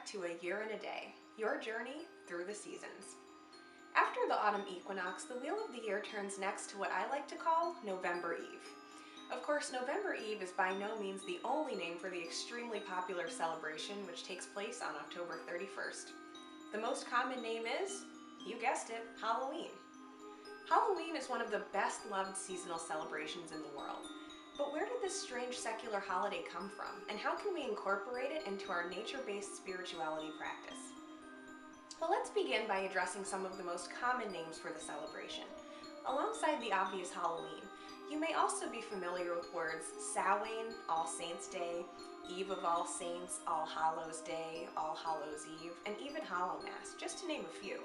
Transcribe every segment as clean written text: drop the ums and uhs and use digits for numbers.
back to A Year and a Day, your journey through the seasons. After the autumn equinox, the wheel of the year turns next to what I like to call November Eve. Of course, November Eve is by no means the only name for the extremely popular celebration which takes place on October 31st. The most common name is, you guessed it, Halloween. Halloween is one of the best loved seasonal celebrations in the world. But where did this strange secular holiday come from, and how can we incorporate it into our nature-based spirituality practice? Well, let's begin by addressing some of the most common names for the celebration. Alongside the obvious Halloween, you may also be familiar with words Samhain, All Saints' Day, Eve of All Saints, All Hallows' Day, All Hallows' Eve, and even Hallowmas, just to name a few.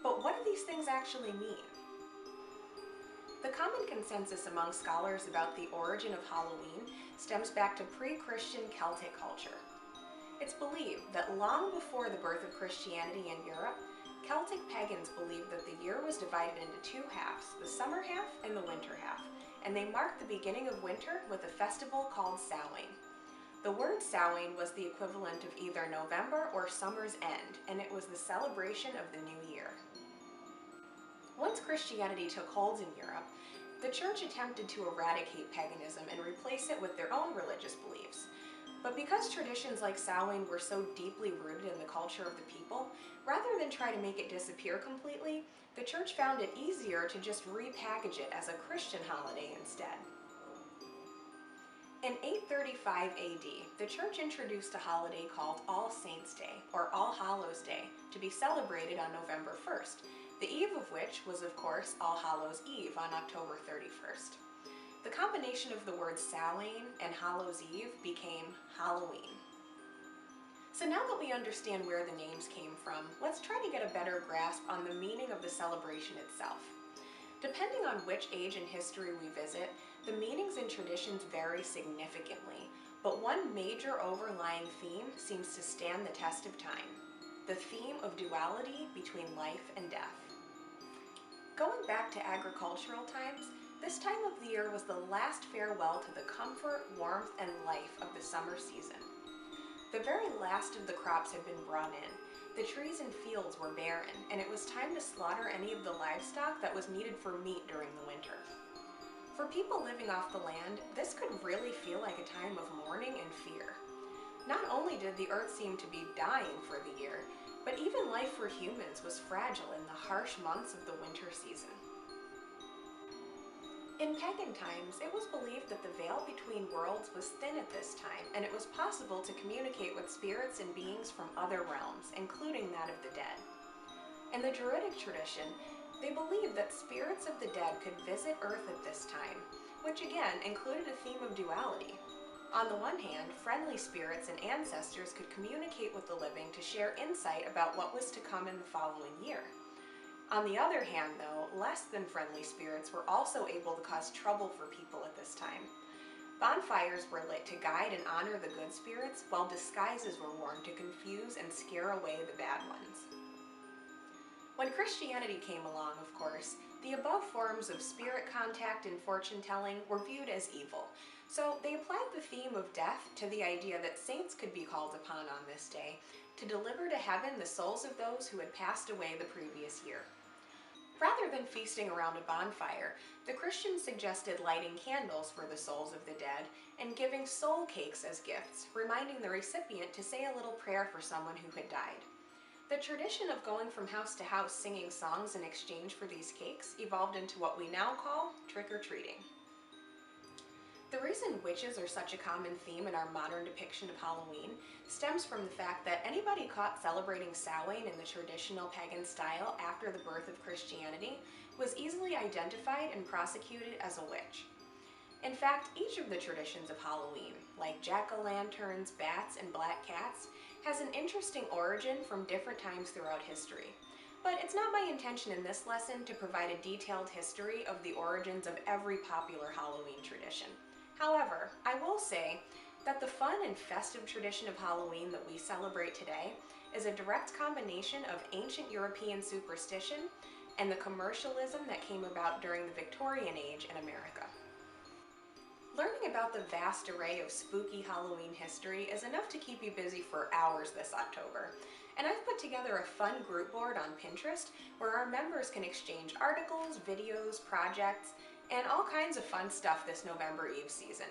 But what do these things actually mean? The common consensus among scholars about the origin of Halloween stems back to pre-Christian Celtic culture. It's believed that long before the birth of Christianity in Europe, Celtic pagans believed that the year was divided into two halves, the summer half and the winter half, and they marked the beginning of winter with a festival called Samhain. The word Samhain was the equivalent of either November or summer's end, and it was the celebration of the new year. Once Christianity took hold in Europe, the church attempted to eradicate paganism and replace it with their own religious beliefs. But because traditions like Samhain were so deeply rooted in the culture of the people, rather than try to make it disappear completely, the church found it easier to just repackage it as a Christian holiday instead. In 835 AD, the church introduced a holiday called All Saints' Day, or All Hallows' Day, to be celebrated on November 1st, the eve of which was, of course, All Hallows' Eve on October 31st. The combination of the words Samhain and Hallows' Eve became Halloween. So now that we understand where the names came from, let's try to get a better grasp on the meaning of the celebration itself. Depending on which age in history we visit, the meanings and traditions vary significantly, but one major overlying theme seems to stand the test of time: the theme of duality between life and death. Going back to agricultural times, this time of the year was the last farewell to the comfort, warmth, and life of the summer season. The very last of the crops had been brought in. The trees and fields were barren, and it was time to slaughter any of the livestock that was needed for meat during the winter. For people living off the land, this could really feel like a time of mourning and fear. Not only did the earth seem to be dying for the year, but even life for humans was fragile in the harsh months of the winter season. In pagan times, it was believed that the veil between worlds was thin at this time, and it was possible to communicate with spirits and beings from other realms, including that of the dead. In the Druidic tradition, they believed that spirits of the dead could visit Earth at this time, which again included a theme of duality. On the one hand, friendly spirits and ancestors could communicate with the living to share insight about what was to come in the following year. On the other hand, though, less than friendly spirits were also able to cause trouble for people at this time. Bonfires were lit to guide and honor the good spirits, while disguises were worn to confuse and scare away the bad ones. When Christianity came along, of course, the above forms of spirit contact and fortune-telling were viewed as evil, so they applied the theme of death to the idea that saints could be called upon on this day to deliver to heaven the souls of those who had passed away the previous year. Rather than feasting around a bonfire, the Christians suggested lighting candles for the souls of the dead and giving soul cakes as gifts, reminding the recipient to say a little prayer for someone who had died. The tradition of going from house to house singing songs in exchange for these cakes evolved into what we now call trick-or-treating. The reason witches are such a common theme in our modern depiction of Halloween stems from the fact that anybody caught celebrating Samhain in the traditional pagan style after the birth of Christianity was easily identified and prosecuted as a witch. In fact, each of the traditions of Halloween, like jack-o'-lanterns, bats, and black cats, has an interesting origin from different times throughout history. But it's not my intention in this lesson to provide a detailed history of the origins of every popular Halloween tradition. However, I will say that the fun and festive tradition of Halloween that we celebrate today is a direct combination of ancient European superstition and the commercialism that came about during the Victorian Age in America. Learning about the vast array of spooky Halloween history is enough to keep you busy for hours this October. And I've put together a fun group board on Pinterest where our members can exchange articles, videos, projects, and all kinds of fun stuff this November Eve season.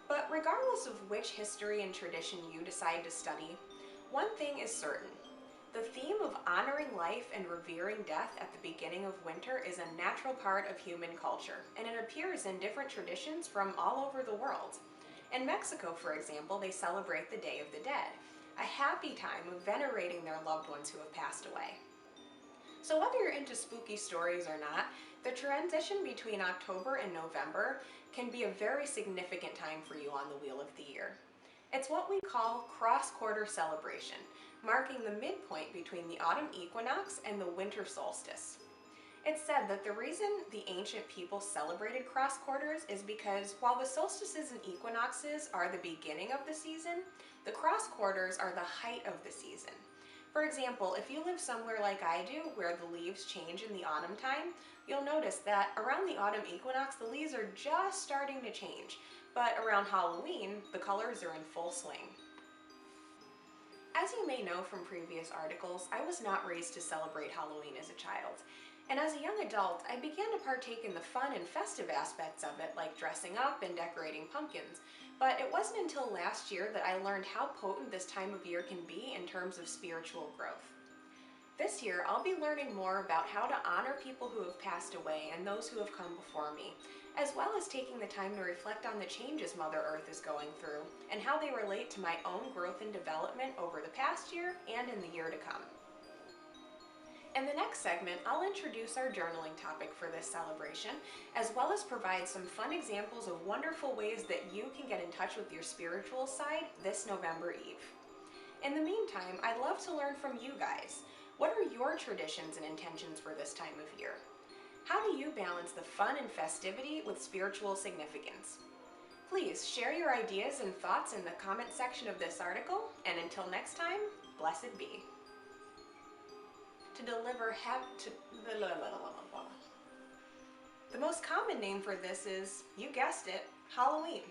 But regardless of which history and tradition you decide to study, one thing is certain. The theme of honoring life and revering death at the beginning of winter is a natural part of human culture, and it appears in different traditions from all over the world. In Mexico, for example, they celebrate the Day of the Dead, a happy time of venerating their loved ones who have passed away. So whether you're into spooky stories or not, the transition between October and November can be a very significant time for you on the Wheel of the Year. It's what we call cross-quarter celebration, marking the midpoint between the autumn equinox and the winter solstice. It's said that the reason the ancient people celebrated cross quarters is because while the solstices and equinoxes are the beginning of the season, the cross quarters are the height of the season. For example, if you live somewhere like I do, where the leaves change in the autumn time, you'll notice that around the autumn equinox, the leaves are just starting to change, but around Halloween, the colors are in full swing. As you may know from previous articles, I was not raised to celebrate Halloween as a child. And as a young adult, I began to partake in the fun and festive aspects of it, like dressing up and decorating pumpkins. But it wasn't until last year that I learned how potent this time of year can be in terms of spiritual growth. This year, I'll be learning more about how to honor people who have passed away and those who have come before me, as well as taking the time to reflect on the changes Mother Earth is going through and how they relate to my own growth and development over the past year and in the year to come. In the next segment, I'll introduce our journaling topic for this celebration, as well as provide some fun examples of wonderful ways that you can get in touch with your spiritual side this November Eve. In the meantime, I'd love to learn from you guys. What are your traditions and intentions for this time of year? How do you balance the fun and festivity with spiritual significance? Please share your ideas and thoughts in the comment section of this article, and until next time, blessed be. The most common name for this is, you guessed it, Halloween.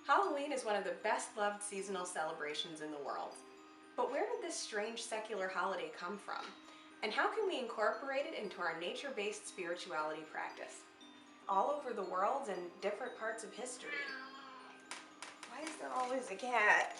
Halloween is one of the best loved seasonal celebrations in the world. But where did this strange secular holiday come from? And how can we incorporate it into our nature-based spirituality practice? All over the world and different parts of history. Why is there always a cat?